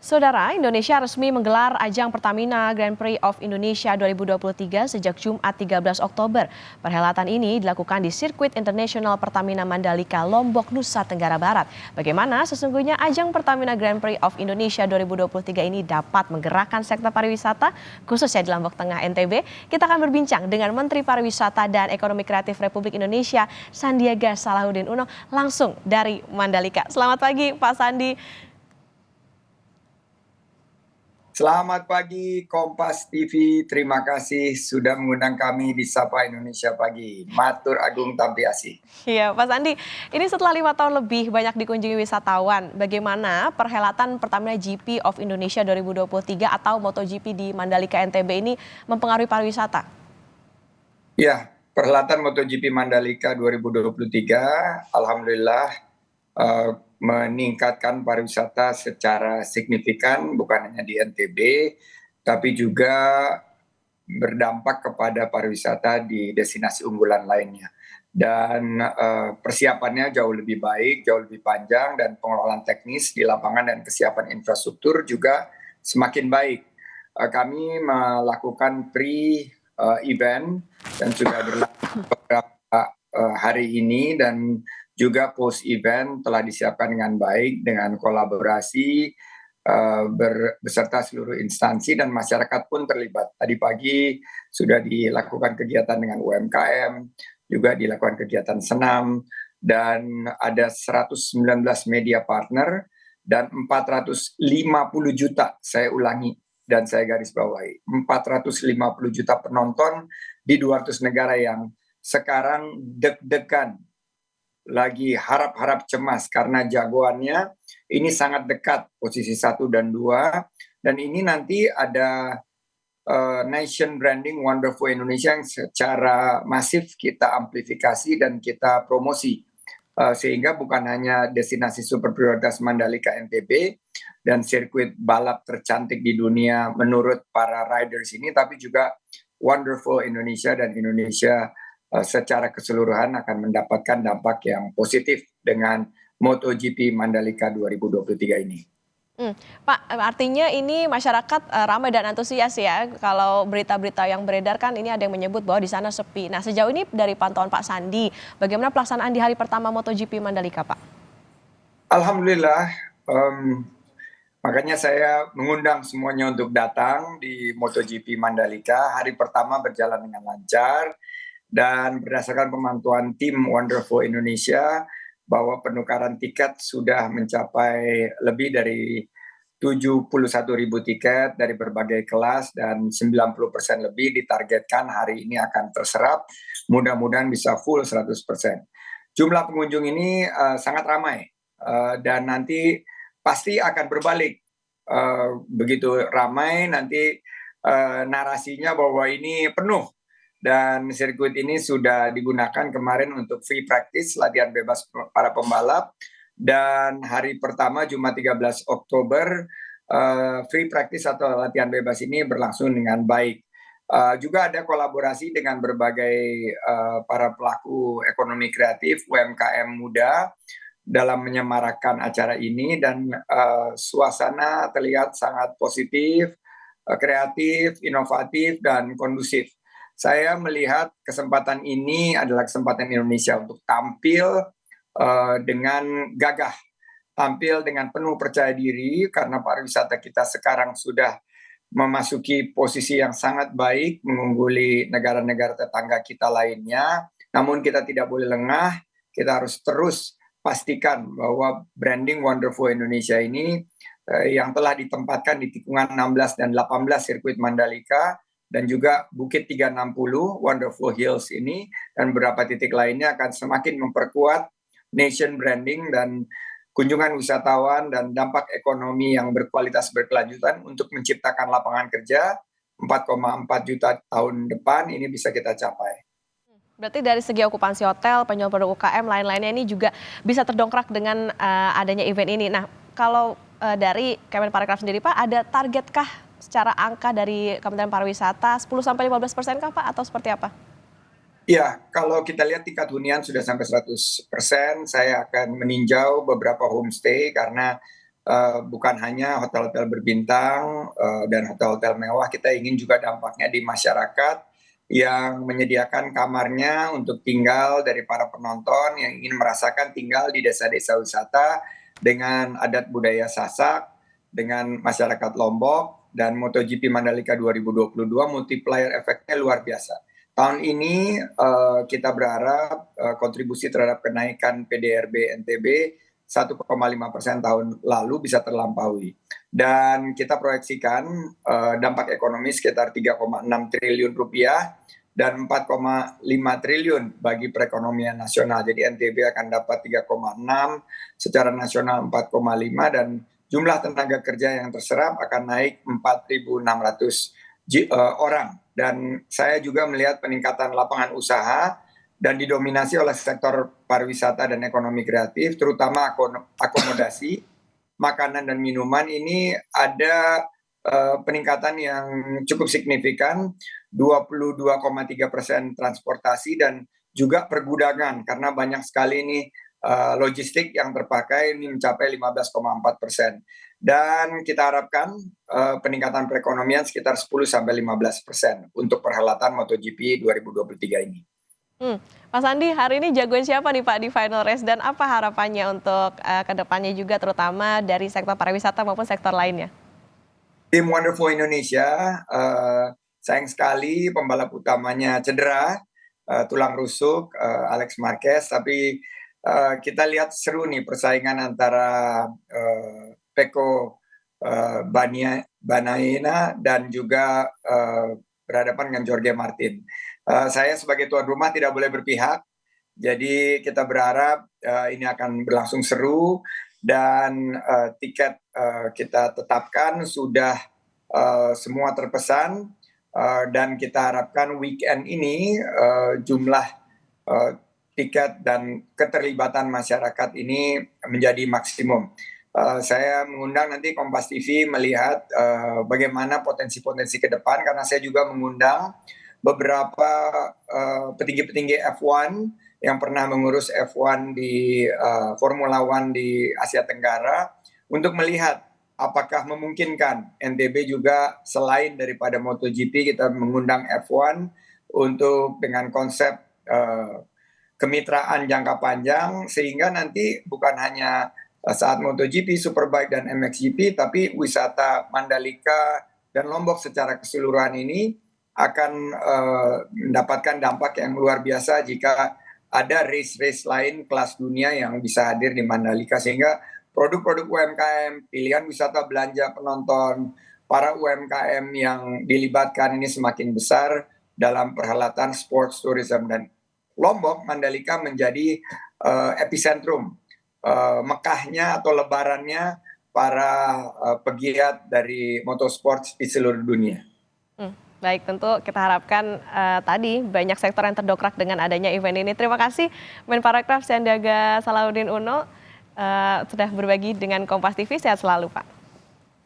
Saudara, Indonesia resmi menggelar ajang Pertamina Grand Prix of Indonesia 2023 sejak Jumat 13 Oktober. Perhelatan ini dilakukan di Sirkuit Internasional Pertamina Mandalika, Lombok, Nusa Tenggara Barat. Bagaimana sesungguhnya ajang Pertamina Grand Prix of Indonesia 2023 ini dapat menggerakkan sektor pariwisata, khususnya di Lombok Tengah NTB? Kita akan berbincang dengan Menteri Pariwisata dan Ekonomi Kreatif Republik Indonesia, Sandiaga Salahuddin Uno, langsung dari Mandalika. Selamat pagi, Pak Sandi. Selamat pagi Kompas TV, terima kasih sudah mengundang kami di Sapa Indonesia Pagi. Matur Agung Tampiasi. Iya, Pak Sandi, ini setelah 5 tahun lebih banyak dikunjungi wisatawan, bagaimana perhelatan Pertamina GP of Indonesia 2023 atau MotoGP di Mandalika NTB ini mempengaruhi pariwisata? Ya, perhelatan MotoGP Mandalika 2023, alhamdulillah meningkatkan pariwisata secara signifikan, bukan hanya di NTB, tapi juga berdampak kepada pariwisata di destinasi unggulan lainnya. Dan persiapannya jauh lebih baik, jauh lebih panjang, dan pengelolaan teknis di lapangan dan kesiapan infrastruktur juga semakin baik. Kami melakukan pre-event dan sudah berlangsung beberapa hari ini, dan juga post event telah disiapkan dengan baik dengan kolaborasi beserta seluruh instansi, dan masyarakat pun terlibat. Tadi pagi sudah dilakukan kegiatan dengan UMKM, juga dilakukan kegiatan senam, dan ada 119 media partner dan 450 juta, saya ulangi dan saya garis bawahi, 450 juta penonton di 200 negara yang sekarang deg-degan, lagi harap-harap cemas karena jagoannya ini sangat dekat posisi 1 dan 2, dan ini nanti ada nation branding Wonderful Indonesia yang secara masif kita amplifikasi dan kita promosi, sehingga bukan hanya destinasi super prioritas Mandalika NTB dan sirkuit balap tercantik di dunia menurut para riders ini, tapi juga Wonderful Indonesia, dan Indonesia secara keseluruhan akan mendapatkan dampak yang positif dengan MotoGP Mandalika 2023 ini. Pak, artinya ini masyarakat ramai dan antusias ya. Kalau berita-berita yang beredar kan ini ada yang menyebut bahwa di sana sepi. Nah, sejauh ini dari pantauan Pak Sandi, bagaimana pelaksanaan di hari pertama MotoGP Mandalika, Pak? Alhamdulillah, makanya saya mengundang semuanya untuk datang di MotoGP Mandalika. Hari pertama berjalan dengan lancar, dan berdasarkan pemantauan tim Wonderful Indonesia bahwa penukaran tiket sudah mencapai lebih dari 71.000 tiket dari berbagai kelas, dan 90% lebih ditargetkan hari ini akan terserap, mudah-mudahan bisa full 100%. Jumlah pengunjung ini sangat ramai, dan nanti pasti akan berbalik. Begitu ramai nanti narasinya bahwa ini penuh. Dan sirkuit ini sudah digunakan kemarin untuk free practice, latihan bebas para pembalap, dan hari pertama Jumat 13 Oktober free practice atau latihan bebas ini berlangsung dengan baik. Juga ada kolaborasi dengan berbagai para pelaku ekonomi kreatif, UMKM muda dalam menyemarakan acara ini, dan suasana terlihat sangat positif, kreatif, inovatif, dan kondusif. Saya melihat kesempatan ini adalah kesempatan Indonesia untuk tampil dengan gagah, tampil dengan penuh percaya diri, karena pariwisata kita sekarang sudah memasuki posisi yang sangat baik, mengungguli negara-negara tetangga kita lainnya. Namun kita tidak boleh lengah, kita harus terus pastikan bahwa branding Wonderful Indonesia ini yang telah ditempatkan di tikungan 16 dan 18 sirkuit Mandalika, dan juga Bukit 360, Wonderful Hills ini, dan beberapa titik lainnya akan semakin memperkuat nation branding dan kunjungan wisatawan dan dampak ekonomi yang berkualitas berkelanjutan untuk menciptakan lapangan kerja 4,4 juta tahun depan ini bisa kita capai. Berarti dari segi okupansi hotel, penjual produk UKM, lain-lainnya ini juga bisa terdongkrak dengan adanya event ini. Nah, kalau dari Kemenparekraf sendiri, Pak, ada targetkah secara angka dari Kementerian Pariwisata 10-15% kah, Pak, atau seperti apa? Ya, kalau kita lihat tingkat hunian sudah sampai 100%, saya akan meninjau beberapa homestay karena bukan hanya hotel-hotel berbintang dan hotel-hotel mewah, kita ingin juga dampaknya di masyarakat yang menyediakan kamarnya untuk tinggal dari para penonton yang ingin merasakan tinggal di desa-desa wisata dengan adat budaya Sasak, dengan masyarakat Lombok, dan MotoGP Mandalika 2022 multiplier efeknya luar biasa. Tahun ini kita berharap kontribusi terhadap kenaikan PDRB NTB 1,5% tahun lalu bisa terlampaui. Dan kita proyeksikan dampak ekonomi sekitar 3,6 triliun rupiah dan 4,5 triliun bagi perekonomian nasional. Jadi NTB akan dapat 3,6, secara nasional 4,5, dan jumlah tenaga kerja yang terserap akan naik 4.600 orang. Dan saya juga melihat peningkatan lapangan usaha dan didominasi oleh sektor pariwisata dan ekonomi kreatif, terutama akomodasi, makanan dan minuman. Ini ada peningkatan yang cukup signifikan, 22,3% transportasi, dan juga pergudangan, karena banyak sekali ini logistik yang terpakai ini mencapai 15,4%. Dan kita harapkan peningkatan perekonomian sekitar 10-15% untuk perhelatan MotoGP 2023 ini. Pak Sandi, hari ini jagoan siapa nih Pak di final race, dan apa harapannya untuk kedepannya juga, terutama dari sektor pariwisata maupun sektor lainnya? Tim Wonderful Indonesia, sayang sekali pembalap utamanya cedera, tulang rusuk, Alex Marquez, tapi kita lihat seru nih persaingan antara Pecco Bagnaia dan juga berhadapan dengan Jorge Martin. Saya sebagai tuan rumah tidak boleh berpihak, jadi kita berharap ini akan berlangsung seru, dan tiket kita tetapkan sudah semua terpesan, dan kita harapkan weekend ini jumlah tiket dan keterlibatan masyarakat ini menjadi maksimum. Saya mengundang nanti Kompas TV melihat bagaimana potensi-potensi ke depan, karena saya juga mengundang beberapa petinggi-petinggi F1 yang pernah mengurus F1 di Formula One di Asia Tenggara untuk melihat apakah memungkinkan NTB juga selain daripada MotoGP kita mengundang F1 untuk dengan konsep kemitraan jangka panjang, sehingga nanti bukan hanya saat MotoGP, Superbike dan MXGP, tapi wisata Mandalika dan Lombok secara keseluruhan ini akan mendapatkan dampak yang luar biasa jika ada race-race lain kelas dunia yang bisa hadir di Mandalika, sehingga produk-produk UMKM, pilihan wisata belanja penonton, para UMKM yang dilibatkan ini semakin besar dalam perhelatan sports tourism, dan Lombok, Mandalika menjadi epicentrum Mekahnya atau lebarannya para pegiat dari motorsport di seluruh dunia. Baik, tentu kita harapkan tadi banyak sektor yang terdongkrak dengan adanya event ini. Terima kasih Menparekraf Sandiaga Salahuddin Uno sudah berbagi dengan Kompas TV. Sehat selalu Pak.